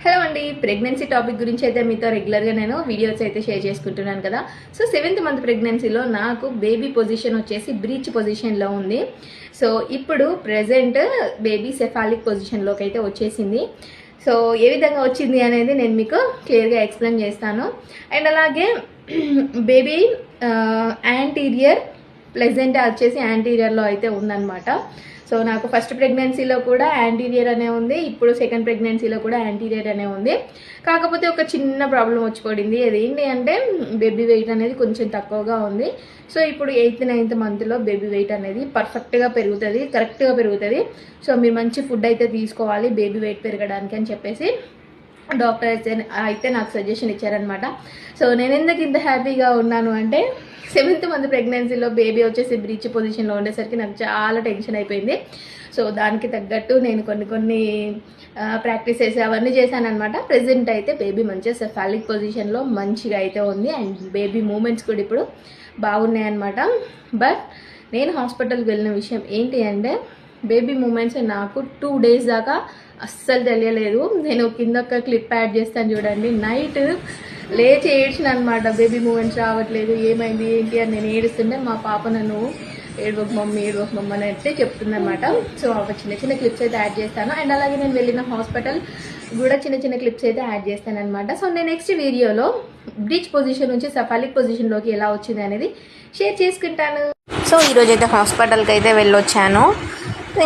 Hello అండి, pregnancy topic గురించి అయితే మీతో రెగ్యులర్గా నేను వీడియోస్ అయితే షేర్ చేసుకుంటున్నాను కదా. సో 7th మంత్ ప్రెగ్నెన్సీలో నాకు బేబీ పొజిషన్ వచ్చేసి బ్రీచ్ పొజిషన్లో ఉంది. సో ఇప్పుడు ప్రెజెంట్ బేబీ సెఫాలిక్ పొజిషన్లోకి అయితే వచ్చేసింది. సో ఏ విధంగా వచ్చింది అనేది నేను మీకు క్లియర్గా ఎక్స్ప్లెయిన్ చేస్తాను. అండ్ అలాగే బేబీ యాంటీరియర్ ప్లెజెంట్ వచ్చేసి యాంటీరియర్లో అయితే ఉందన్నమాట. సో నాకు ఫస్ట్ ప్రెగ్నెన్సీలో కూడా యాంటీరియర్ అనే ఉంది, ఇప్పుడు సెకండ్ ప్రెగ్నెన్సీలో కూడా యాంటీరియర్ అనే ఉంది. కాకపోతే ఒక చిన్న ప్రాబ్లం వచ్చి పడింది. అదేంటి అంటే బేబీ వెయిట్ అనేది కొంచెం తక్కువగా ఉంది. సో ఇప్పుడు 8th 9th మంత్లో బేబీ వెయిట్ అనేది పర్ఫెక్ట్గా పెరుగుతుంది, కరెక్ట్గా పెరుగుతుంది. సో మీరు మంచి ఫుడ్ అయితే తీసుకోవాలి బేబీ వెయిట్ పెరగడానికి అని చెప్పేసి డాక్టర్ అయితే నాకు సజెషన్ ఇచ్చారనమాట. సో నేను ఎందుకు ఇంత హ్యాపీగా ఉన్నాను అంటే 7th మంత్ ప్రెగ్నెన్సీలో బేబీ వచ్చేసి బ్రీచ్ పొజిషన్లో ఉండేసరికి నాకు చాలా టెన్షన్ అయిపోయింది. సో దానికి తగ్గట్టు నేను కొన్ని ప్రాక్టీసెస్ అవన్నీ చేశాను అనమాట. ప్రెజెంట్ అయితే బేబీ మంచిగా సెఫాలిక్ పొజిషన్లో మంచిగా అయితే ఉంది. అండ్ బేబీ మూమెంట్స్ కూడా ఇప్పుడు బాగున్నాయన్నమాట. బట్ నేను హాస్పిటల్కి వెళ్ళిన విషయం ఏంటి అంటే బేబీ మూమెంట్స్ నాకు 2 days దాకా అస్సలు తెలియలేదు. నేను కింద ఒక క్లిప్ యాడ్ చేస్తాను చూడండి. నైట్ లేచి ఏడ్చిన అనమాట, బేబీ మూమెంట్స్ రావట్లేదు, ఏమైంది ఏంటి అని నేను ఏడుస్తుంటే మా పాప నన్ను ఏడవకు మమ్మీ అని అయితే చెప్తుందన్నమాట. సో ఒక చిన్న క్లిప్స్ అయితే యాడ్ చేస్తాను. అండ్ అలాగే నేను వెళ్ళిన హాస్పిటల్ కూడా చిన్న క్లిప్స్ అయితే యాడ్ చేస్తాను అనమాట. సో నేను నెక్స్ట్ వీడియోలో బ్రీచ్ పొజిషన్ నుంచి సెఫాలిక్ పొజిషన్లోకి ఎలా వచ్చింది అనేది షేర్ చేసుకుంటాను. సో ఈరోజు అయితే హాస్పిటల్కి అయితే వెళ్ళొచ్చాను.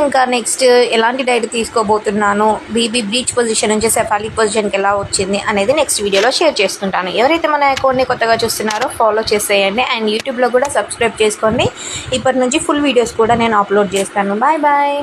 ఇంకా నెక్స్ట్ ఎలాంటి డైట్ తీసుకోబోతున్నాను, బేబీ బ్రీచ్ పొజిషన్ నుంచి సెఫాలిక్ పొజిషన్కి ఎలా వచ్చింది అనేది నెక్స్ట్ వీడియోలో షేర్ చేసుకుంటాను. ఎవరైతే మన అకౌంట్ని కొత్తగా చూస్తున్నారో ఫాలో చేసేయండి. అండ్ యూట్యూబ్లో కూడా సబ్స్క్రైబ్ చేసుకోండి. ఇప్పటి నుంచి ఫుల్ వీడియోస్ కూడా నేను అప్లోడ్ చేస్తాను. Bye bye.